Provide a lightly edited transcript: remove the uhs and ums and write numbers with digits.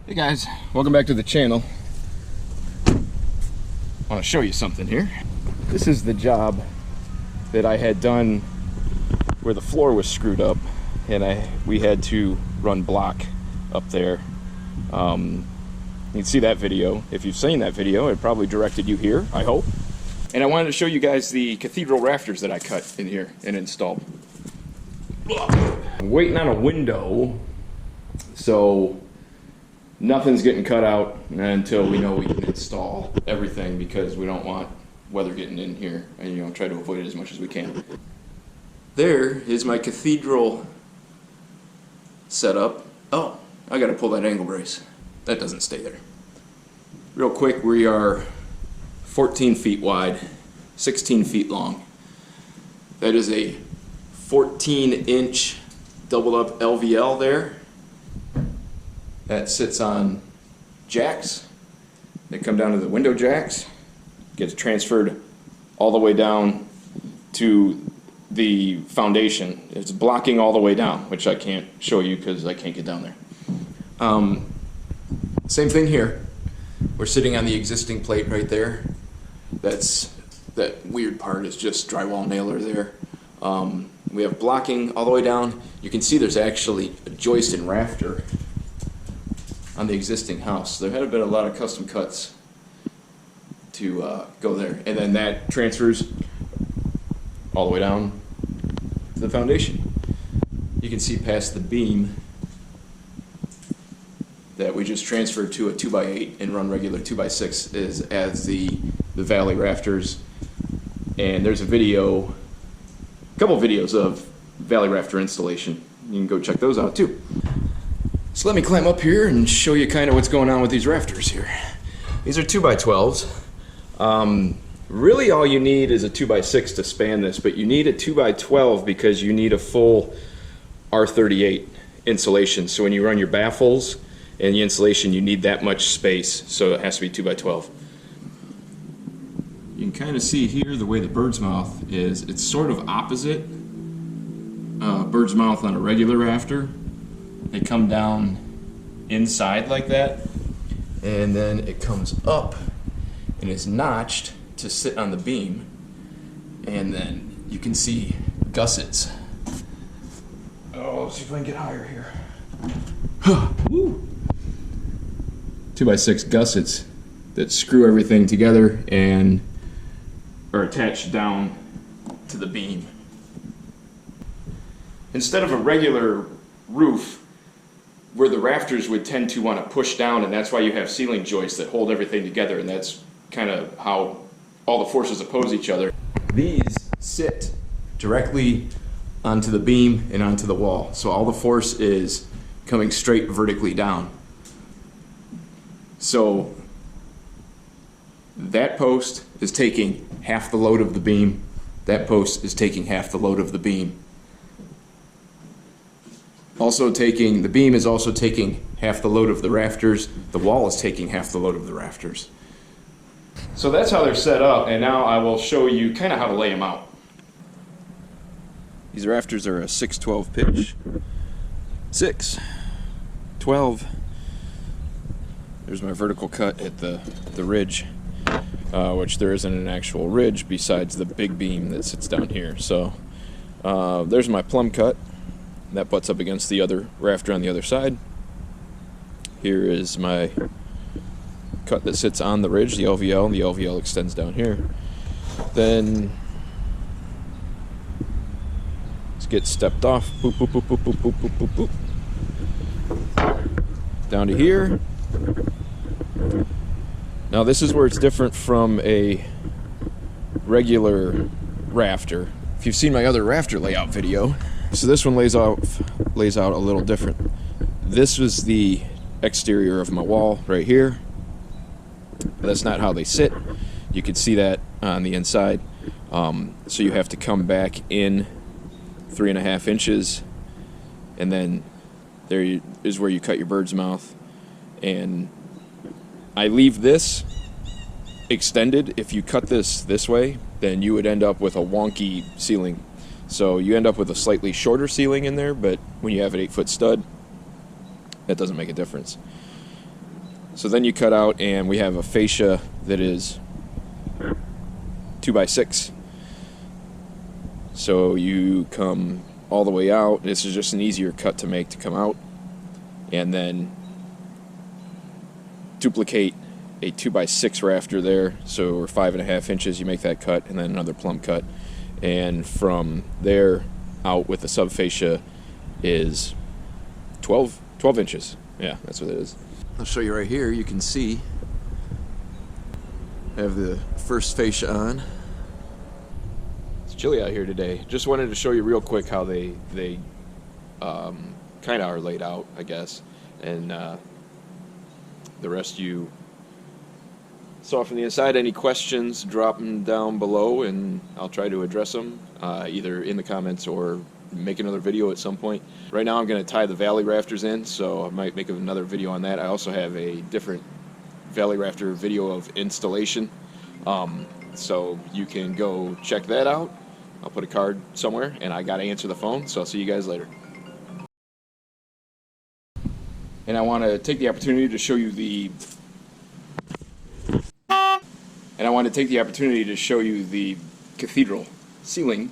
Hey guys, welcome back to the channel. I want to show you something here. This is the job that I had done where the floor was screwed up and we had to run block up there. You can see that video. If you've seen that video, it probably directed you here, I hope. And I wanted to show you guys the Cathedral rafters that I cut in here and installed. I'm waiting on a window, so nothing's getting cut out until we know we can install everything, because we don't want weather getting in here, and try to avoid it as much as we can. There is my Cathedral setup. Oh, I gotta pull that angle brace. That doesn't stay there. Real quick, we are 14 feet wide, 16 feet long. That is a 14-inch doubled up LVL there. That sits on jacks. They come down to the window jacks, gets transferred all the way down to the foundation. It's blocking all the way down, which I can't show you because I can't get down there. Same thing here. We're sitting on the existing plate right there. That weird part is just drywall nailer there. We have blocking all the way down. You can see there's actually a joist and rafter on the existing house. There had been a lot of custom cuts to go there, and then that transfers all the way down to the foundation. You can see past the beam that we just transferred to a 2x8 and run regular 2x6 is as the valley rafters. And there's a couple videos of valley rafter installation. You can go check those out too. So let me climb up here and show you kind of what's going on with these rafters here. These are 2x12s. Really all you need is a 2x6 to span this, but you need a 2x12 because you need a full R38 insulation. So when you run your baffles and the insulation, you need that much space, so it has to be 2x12. You can kind of see here the way the bird's mouth is. It's sort of opposite bird's mouth on a regular rafter. They come down inside like that, and then it comes up and is notched to sit on the beam, and then you can see gussets. Oh, let's see if I can get higher here. Woo! 2x6 gussets that screw everything together and are attached down to the beam. Instead of a regular roof where the rafters would tend to want to push down, and that's why you have ceiling joists that hold everything together, and that's kind of how all the forces oppose each other. These sit directly onto the beam and onto the wall, so all the force is coming straight vertically down. So that post is taking half the load of the beam, that post is taking half the load of the beam. The beam is also taking half the load of the rafters. The wall is taking half the load of the rafters. So that's how they're set up, and now I will show you kind of how to lay them out. These rafters are a 6/12 pitch. 6, 12. There's my vertical cut at the ridge, which there isn't an actual ridge besides the big beam that sits down here. So there's my plumb cut. That butts up against the other rafter on the other side. Here is my cut that sits on the ridge, the LVL, and the LVL extends down here. Then let's get stepped off. Boop, boop, boop, boop, boop, boop, boop, boop. Down to here. Now this is where it's different from a regular rafter. If you've seen my other rafter layout video, so this one lays out a little different. This was the exterior of my wall right here. That's not how they sit. You can see that on the inside. So you have to come back in 3.5 inches, and then there is where you cut your bird's mouth. And I leave this extended. If you cut this way, then you would end up with a wonky ceiling. So you end up with a slightly shorter ceiling in there, but when you have an 8-foot stud, that doesn't make a difference. So then you cut out, and we have a fascia that is 2x6. So you come all the way out. This is just an easier cut to make to come out, and then duplicate a 2x6 rafter there. So we're 5.5 inches. You make that cut, and then another plumb cut, and from there out with the subfascia is 12 inches. Yeah, that's what it is. I'll show you right here. You can see I have the first fascia on. It's chilly out here today. Just wanted to show you real quick how they kind of are laid out, I guess, and the rest you saw from the inside. Any questions, drop them down below, and I'll try to address them either in the comments or make another video at some point. Right now I'm going to tie the valley rafters in, so I might make another video on that. I also have a different valley rafter video of installation, so you can go check that out. I'll put a card somewhere, and I got to answer the phone, so I'll see you guys later. And I want to take the opportunity to show you the Cathedral ceiling